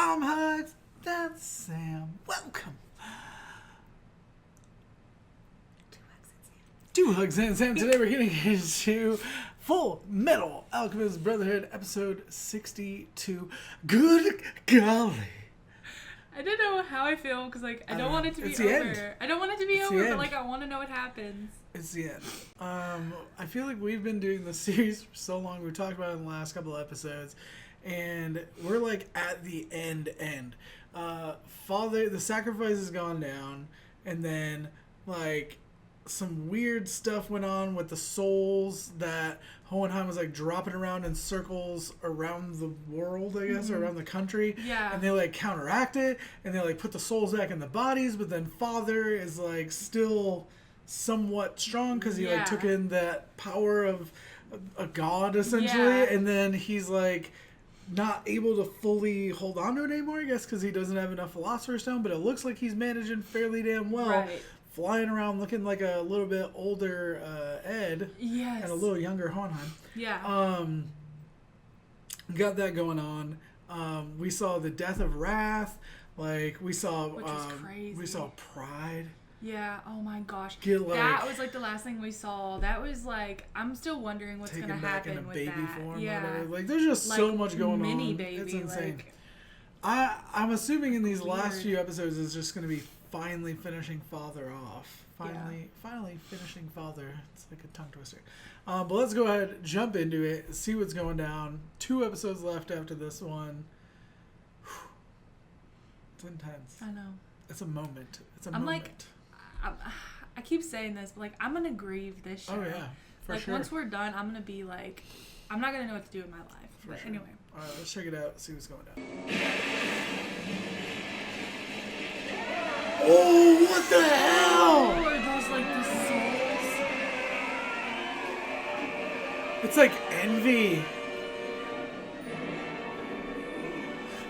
I'm HUGZ, that's Sam. Welcome to HUGZ and Sam. Today we're getting into Fullmetal Alchemist Brotherhood episode 62. Good golly. I don't know how I feel because I don't want it to be over. I don't want it to be over, but I want to know what happens. It's the end. I feel like we've been doing this series for so long. We talked about it in the last couple of episodes, and we're at the end. The sacrifice has gone down, and then some weird stuff went on with the souls that Hohenheim was dropping around in circles around the world, I guess, or around the country. Yeah. And they counteract it, and they put the souls back in the bodies, but then Father is still somewhat strong because he took in that power of a god essentially, and then he's not able to fully hold on to it anymore, I guess, because he doesn't have enough Philosopher's Stone, but it looks like he's managing fairly damn well. Right. Flying around looking like a little bit older Ed. Yes. And a little younger Hohenheim. Yeah. Got that going on. We saw the death of Wrath. We saw which was crazy. We saw Pride. Yeah, oh my gosh. That was the last thing we saw. That was I'm still wondering what's going to happen with that. Taken back in a baby form. Yeah. There's just so much going mini on. Baby, it's insane. I'm assuming in these last few episodes it's just going to be finally finishing Father off. Finally finishing Father. It's like a tongue twister. But let's go ahead, jump into it, see what's going down. 2 episodes left after this one. It's intense. I know. It's a moment. It's a moment. I keep saying this, but I'm gonna grieve this show. Oh yeah, for sure. Once we're done, I'm gonna be I'm not gonna know what to do with my life. But sure. Anyway. All right, let's check it out. See what's going down. Oh, what the hell? Oh, are those the souls? It's envy.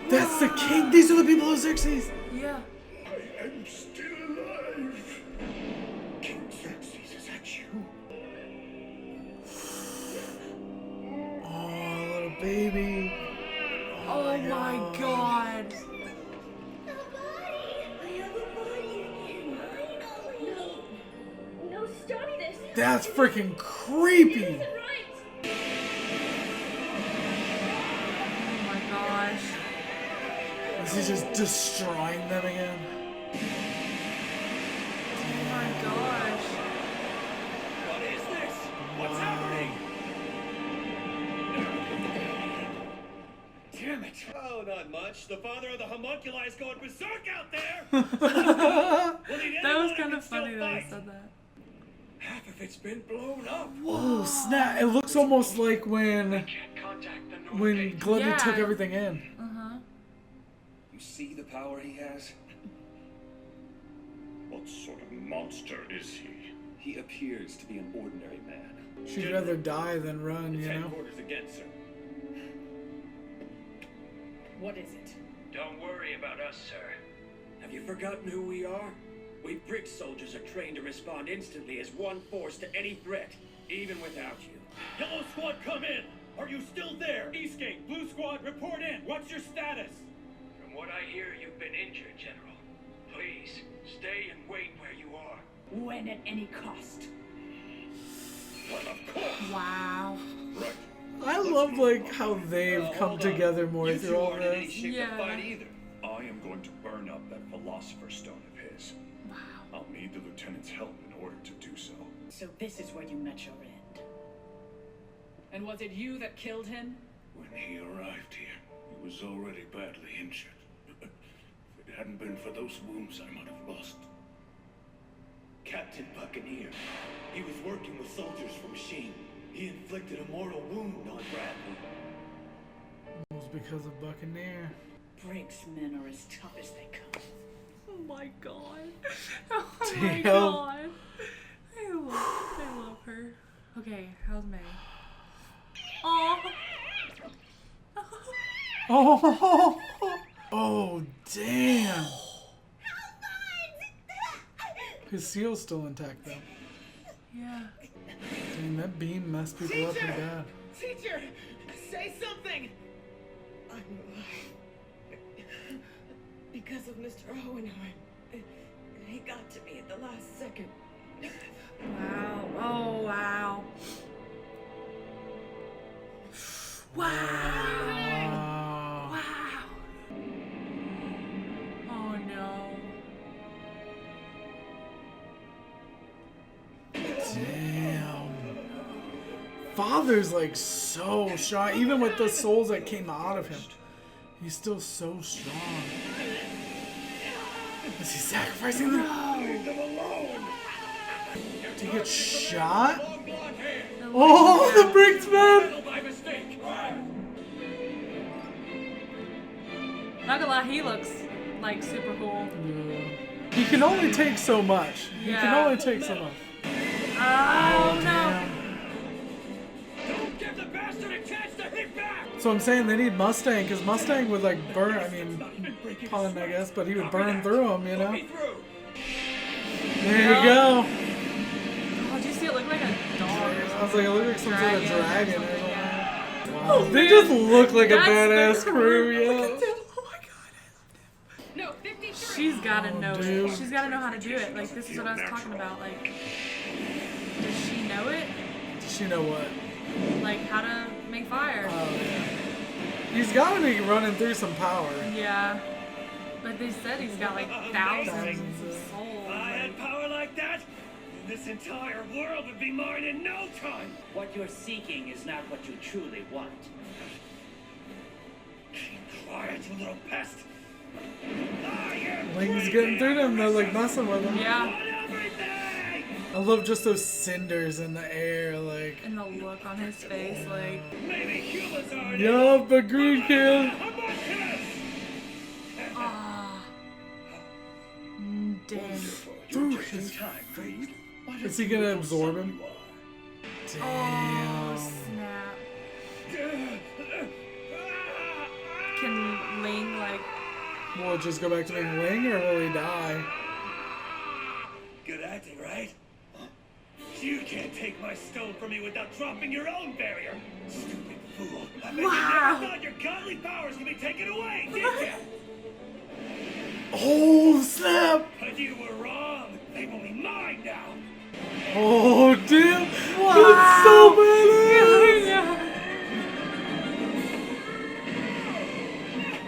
That's the king. These are the people of Xerxes. Yeah. I am still alive. King Xerxes, is that you? Oh, little baby. Oh my god. That's freaking creepy. Oh my gosh. Is he just destroying them again? Oh my gosh. What is this? What's happening? Damn it. Oh, not much. The father of the homunculi is going berserk out there. That was kind of funny that I said that. Half of it's been blown up. Whoa, snap. It looks almost like when Gluttony took everything in. Uh-huh. You see the power he has? What sort of monster is he? He appears to be an ordinary man. She'd rather die than run, you know? Headquarters again, sir. What is it? Don't worry about us, sir. Have you forgotten who we are? We Brick soldiers are trained to respond instantly as one force to any threat, even without you. Yellow Squad, come in! Are you still there? Eastgate, Blue Squad, report in! What's your status? From what I hear, you've been injured, General. Please, stay and wait where you are. When at any cost? Well, of course. Wow. Right. I love how they've come together more you through all aren't in any this. shape Yeah. to fight either. I am going to burn up that Philosopher's Stone of his. Wow. I'll need the lieutenant's help in order to do so. So this is where you met your end. And was it you that killed him? When he arrived here, he was already badly injured. If it hadn't been for those wounds, I might have lost. Captain Buccaneer. He was working with soldiers from Sheen. He inflicted a mortal wound on Bradley. It was because of Buccaneer. Briggs men are as tough as they come. Oh my god. Oh my Damn. god. I love her. Okay, how's May? Oh. Oh, oh, damn. His seal's still intact, though. Yeah. Dang, that beam messed people up pretty bad. Teacher, say something. because of Mr. Hohenheim. He got to me at the last second. Wow. Oh, wow. Wow. Wow. Oh, no. Damn. Father's like so strong. Even with the souls that came out of him, he's still so strong. Is he sacrificing them? To get shot? Oh, the Brinksman! Not gonna lie, he looks like super cool. Yeah. He can only take so much. He can only take so much. Oh, no. Don't give the bastard a chance to hit back! So I'm saying they need Mustang, because Mustang would like burn, I mean, pun I guess, but he would burn through them, you know? There you go. Oh, did you see it look like a dog? I was like, it looked like some sort of dragon or something. Wow. Oh, They just look like a That's badass the crew, crew. yeah. Look at them. Oh my god, No, 53. She's gotta know dude. it. She's gotta know how to do it. Like, this is what I was talking about. Like, does she know it? Does she know what? Like, how to make fire? Oh, yeah. He's gotta be running through some power. Yeah. But they said he's got like thousands of If souls. I had power like that, this entire world would be mine in no time. What you're seeking is not what you truly want. Keep quiet, you little pest. I am Ling's getting through them, they're like messing with him. Yeah. on everything! I love just those cinders in the air, like. And the look on his face, like. Maybe humans are Yup, the green kid. Ah. Damn. Through his face. Is he gonna absorb him? Oh, Damn. snap. Can Ling, like. Will it just go back to being Ling, or will he die? Good acting, right? You can't take my stone from me without dropping your own barrier. Stupid fool. I bet you never thought your godly powers could be taken away, did you? Oh, snap! But you were wrong. They will be mine now. Oh, damn! That's so badass!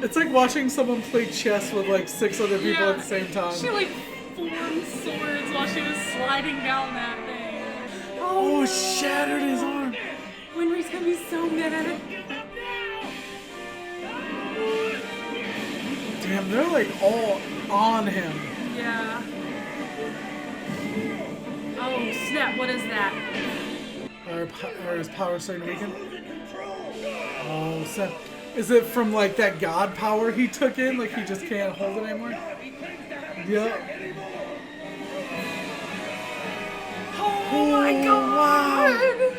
It's like watching someone play chess with like 6 other people at the same time. She like formed swords while she was sliding down that thing. Oh, shattered his arm. Winry's gonna be so mad. Damn, they're like all on him. Yeah. Oh snap! What is that? Or his power starting to weaken. Oh, snap. Is it from like that god power he took in? Like he just can't hold it anymore? Yep. Oh my god! Wow.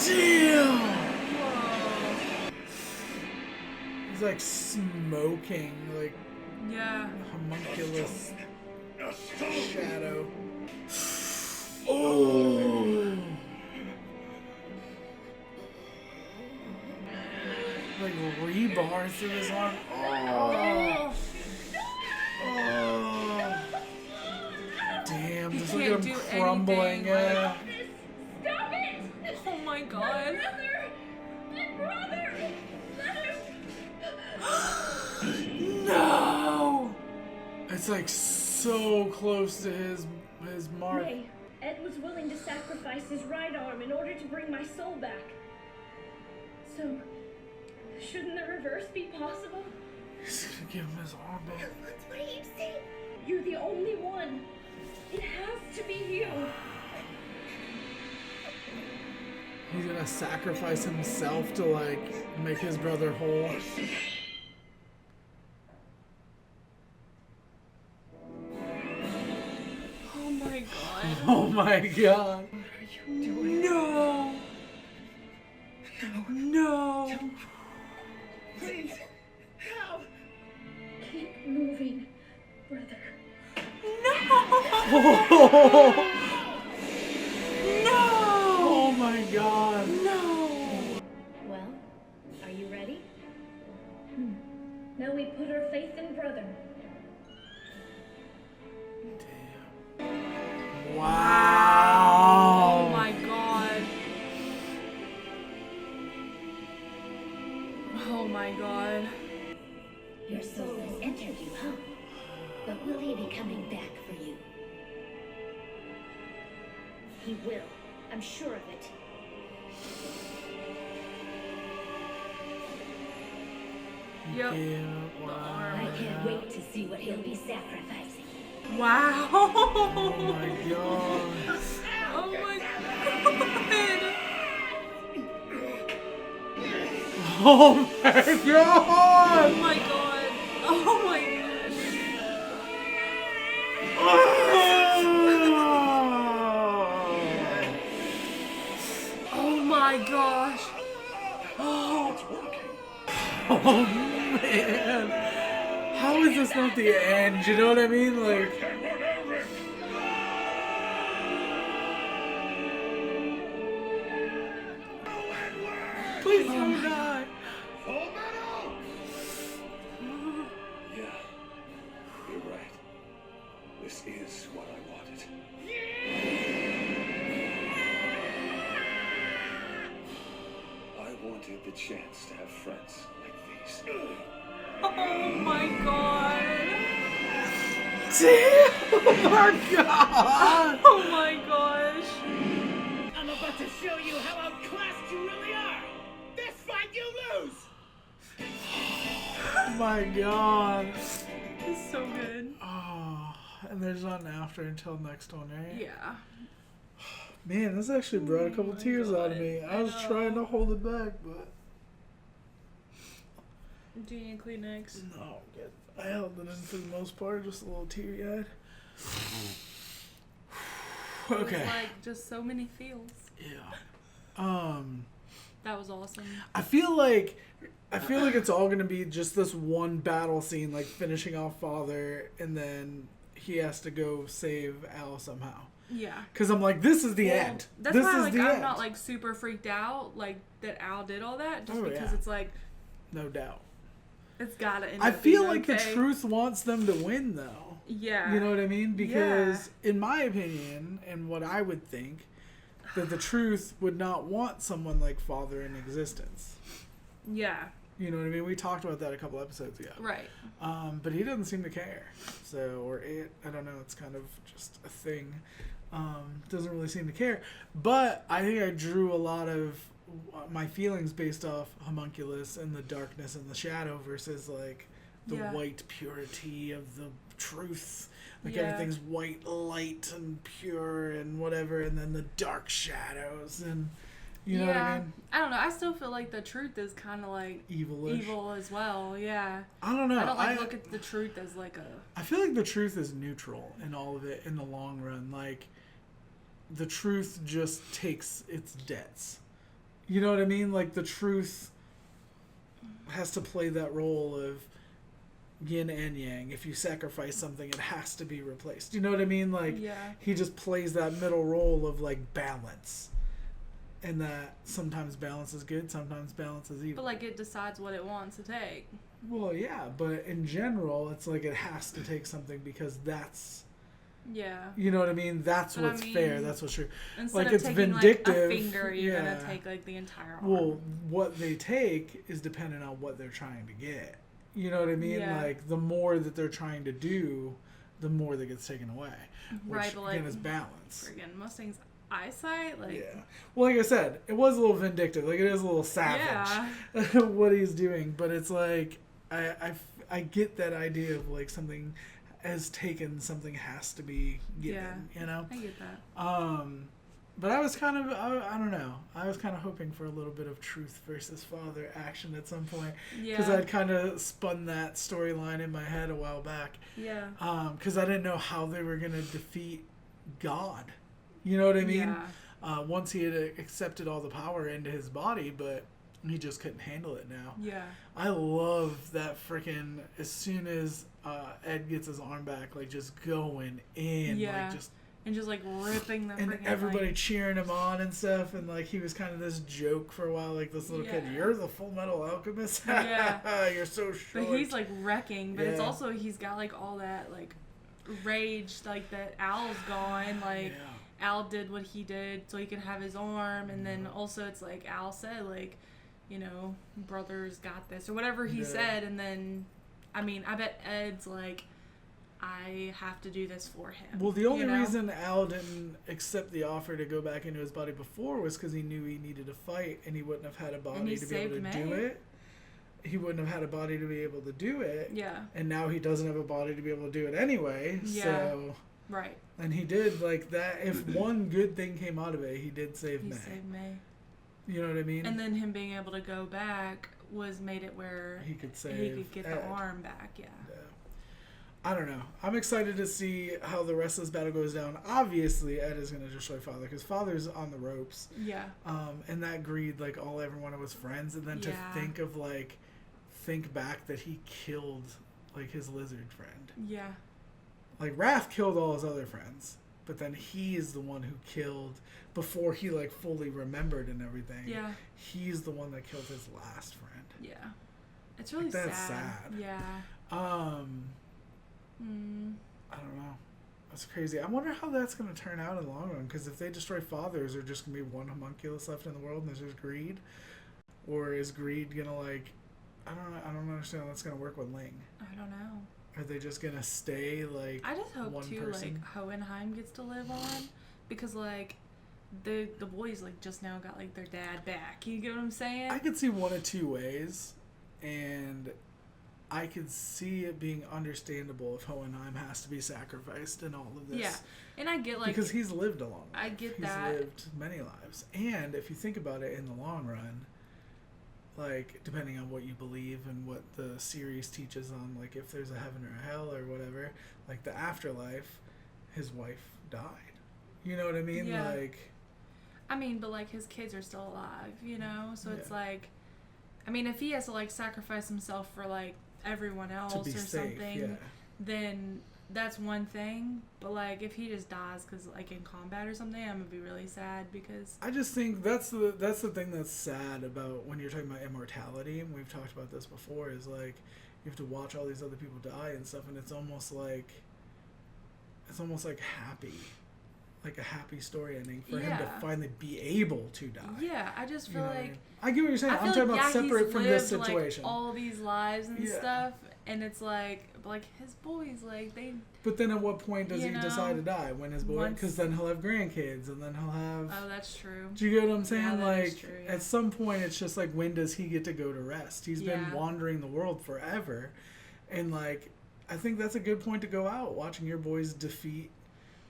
Damn! He's like smoking, like Yeah. homunculus shadow. Oh! Like rebar through his arm. Oh! Oh! Damn! Just look at can't him do crumbling. anything, Yeah. Stop it! Oh my god. My brother! No! It's like so close to his mark. Nay, Ed was willing to sacrifice his right arm in order to bring my soul back. So, shouldn't the reverse be possible? He's gonna give him his arm back. That's what he said. You're the only one. It has to be you. He's gonna sacrifice himself to like make his brother whole. Oh my god. Oh my god. No! No! Please, help! Keep moving, brother. No! Oh, No! oh Now we put our faith in Brother. Damn. Wow. Oh my god. Oh my god. Your soul has entered you, huh? But will he be coming back for you? He will. I'm sure of it. Yep. Yeah, wow. I can't wait to see what he'll be sacrificing. Wow. Oh my god. Oh my god. Oh my god. Oh my god. Oh my gosh. Oh my gosh. Oh man. How is this not the end? You know what I mean? Like. Please don't die. Fullmetal! Yeah, you're right. This is what I wanted. I wanted the chance to have friends like these. Oh my god. Damn! Oh my god! Oh my gosh. I'm about to show you how outclassed you really are. This fight you lose. Oh my god. It's so good. Oh, and there's nothing after until next one, right? Yeah. Man, this actually brought a couple tears out of me. I was trying to hold it back, but Do you need Kleenex? no, good. I held it in for the most part, just a little teary-eyed. Okay. It's like just so many feels. Yeah. That was awesome. I feel like it's all gonna be just this one battle scene, like finishing off Father, and then he has to go save Al somehow. Yeah. Because I'm like, this is the end. That's this why is like the I'm end. not like super freaked out like that Al did all that just Oh, because yeah. it's like No doubt. it's gotta end I up feel being like okay. the truth wants them to win, though. Yeah. You know what I mean? Because, in my opinion, and what I would think, that the truth would not want someone like Father in existence. Yeah. You know what I mean? We talked about that a couple episodes ago. Right. But he doesn't seem to care. So, or it, I don't know, it's kind of just a thing. Doesn't really seem to care. But I think I drew a lot of my feelings based off Homunculus and the darkness and the shadow versus like the white purity of the truth. Like everything's white light and pure and whatever, and then the dark shadows and you know what I mean? I don't know. I still feel like the truth is kind of like Evil-ish. evil as well. Yeah. I don't know. I don't like look at the truth as like a. I feel like the truth is neutral in all of it in the long run. Like the truth just takes its debts. You know what I mean? Like the truth has to play that role of yin and yang. If you sacrifice something, it has to be replaced. You know what I mean? Like he just plays that middle role of like balance. And that sometimes balance is good, sometimes balance is evil. But like it decides what it wants to take. Well, yeah, but in general, it's like it has to take something because that's. Yeah. You know what I mean? That's but what's fair. That's what's true. Instead like of it's taking vindictive. Like a finger, you're gonna take like the entire arm. Well, what they take is dependent on what they're trying to get. You know what I mean? Yeah. Like the more that they're trying to do, the more that gets taken away. Which right, but like again is balance. Friggin' Mustang's eyesight, like Well, like I said, it was a little vindictive. Like it is a little savage what he's doing, but it's like I get that idea of like something as taken, something has to be given. You know. I get that. But I was kind of, I don't know. I was kind of hoping for a little bit of truth versus father action at some point. Because I'd kind of spun that storyline in my head a while back. Yeah. Because I didn't know how they were going to defeat God. You know what I mean? Yeah. Once he had accepted all the power into his body, but he just couldn't handle it now. Yeah. I love that freaking, as soon as Ed gets his arm back, like just going in. Yeah. Like just and just like ripping the and everybody cheering him on and stuff, and like he was kind of this joke for a while, like this little kid. You're the Fullmetal Alchemist. Yeah, you're so short. But he's like wrecking. But it's also he's got like all that like rage, like that Al's gone. Like Al did what he did so he could have his arm, and then also it's like Al said like, you know, brothers got this or whatever he said, and then I mean I bet Ed's like, I have to do this for him. Well, the only reason Al didn't accept the offer to go back into his body before was because he knew he needed to fight, and he wouldn't have had a body to be able to do it. He wouldn't have had a body to be able to do it. Yeah. And now he doesn't have a body to be able to do it anyway. Yeah. So. Right. And he did like that. If one good thing came out of it, he did save May. He saved May. You know what I mean? And then him being able to go back made it where he could get the arm back. Yeah. I don't know. I'm excited to see how the rest of this battle goes down. Obviously, Ed is going to destroy Father because Father's on the ropes. Yeah. And that greed, like all every one of his friends, and then to think back that he killed like his lizard friend. Yeah. Like Wrath killed all his other friends, but then he is the one who killed before he like fully remembered and everything. Yeah. He's the one that killed his last friend. Yeah. It's really sad. That's sad. Yeah. I don't know. That's crazy. I wonder how that's going to turn out in the long run. Because if they destroy Father, is there just going to be one homunculus left in the world and there's just greed? Or is greed going to like... I don't understand how that's going to work with Ling. I don't know. Are they just going to stay like I just hope one too person? Like Hohenheim gets to live on. Because like the boys like just now got like their dad back. You get what I'm saying? I could see one of two ways. And... I could see it being understandable if Hohenheim has to be sacrificed in all of this. Yeah, and I get like... Because he's lived a long life. I get that. He's lived many lives. And if you think about it in the long run, like, depending on what you believe and what the series teaches on, like, if there's a heaven or a hell or whatever, like, the afterlife, his wife died. You know what I mean? Yeah. Like... I mean, but, like, his kids are still alive, you know? So it's like... I mean, if he has to, like, sacrifice himself for, like, everyone else or safe, something, then that's one thing. But like if he just dies because like in combat or something, I'm gonna be really sad because I just think that's the thing that's sad about when you're talking about immortality, and we've talked about this before, is like you have to watch all these other people die and stuff, and it's almost like happy. Like a happy story ending for him to finally be able to die. Yeah, I just feel like... I get what you're saying. I'm talking about separate from this situation. Like, all these lives and stuff, and it's like his boys, like they... But then at what point does he decide to die? When his boy... Because then he'll have grandkids, and then he'll have... Oh, that's true. Do you get what I'm saying? Yeah, like, is true, at some point, it's just like, when does he get to go to rest? He's been wandering the world forever, and like, I think that's a good point to go out, watching your boys defeat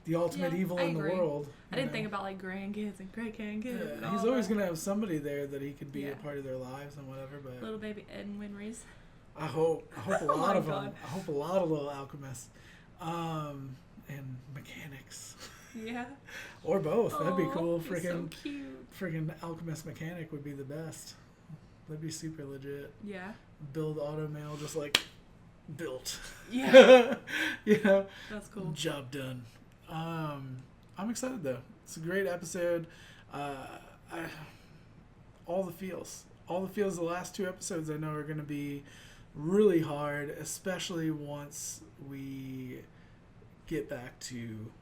the ultimate evil in the world. I didn't think about like grandkids and great grandkids. Yeah, he's always gonna have somebody there that he could be a part of their lives and whatever. But little baby Ed and Winry's. I hope a lot of them. I hope a lot of little alchemists, and mechanics. Yeah. Or both. That'd be cool. Freaking alchemist mechanic would be the best. That'd be super legit. Yeah. Build auto mail just like built. Yeah. You know. That's cool. Job done. I'm excited though. It's a great episode. All the feels. The last two episodes I know are going to be really hard, especially once we get back to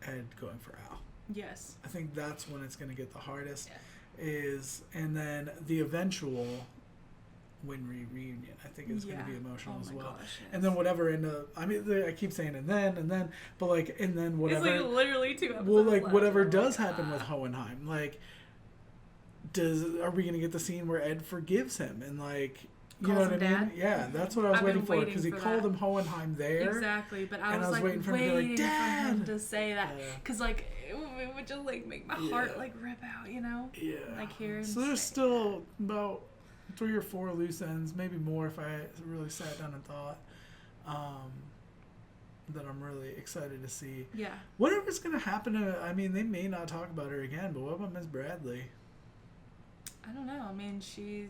Ed going for Al. Yes. I think that's when it's going to get the hardest. Yeah. And then the eventual Winry reunion, I think is going to be emotional as well. Gosh, yes. And then whatever I mean, I keep saying and then, but like, and then whatever. It's like literally 2 episodes. Well, like whatever does happen with Hohenheim, like, are we going to get the scene where Ed forgives him and like, you know what I mean? Yeah, that's what I was waiting for because he called him Hohenheim there. Exactly, but I was like waiting for him to say that because like it would just like make my heart like rip out, you know? Yeah. Like hearing. So there's still about 3 or 4 loose ends, maybe more if I really sat down and thought, that I'm really excited to see. Yeah. Whatever's going to happen I mean, they may not talk about her again, but what about Miss Bradley? I don't know. I mean, she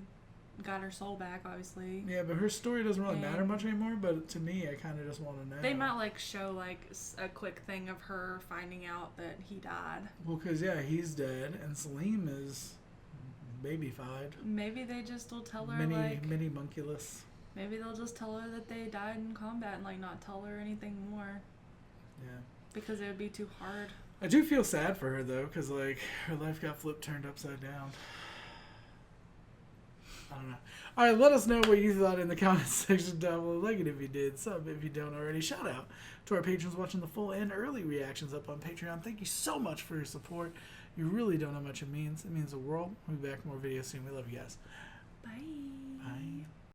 got her soul back, obviously. Yeah, but her story doesn't really matter much anymore. But to me, I kind of just want to know. They might like show like a quick thing of her finding out that he died. Well, because he's dead, and Salim is baby-fied. Maybe they just will tell her mini monkulus. Maybe they'll just tell her that they died in combat and like not tell her anything more. Yeah. Because it would be too hard. I do feel sad for her though, because like her life got turned upside down. I don't know. All right, let us know what you thought in the comments section down below. Like it if you did, sub if you don't already. Shout out to our patrons watching the full and early reactions up on Patreon. Thank you so much for your support. You really don't know how much it means. It means the world. We'll be back with more videos soon. We love you guys. Bye.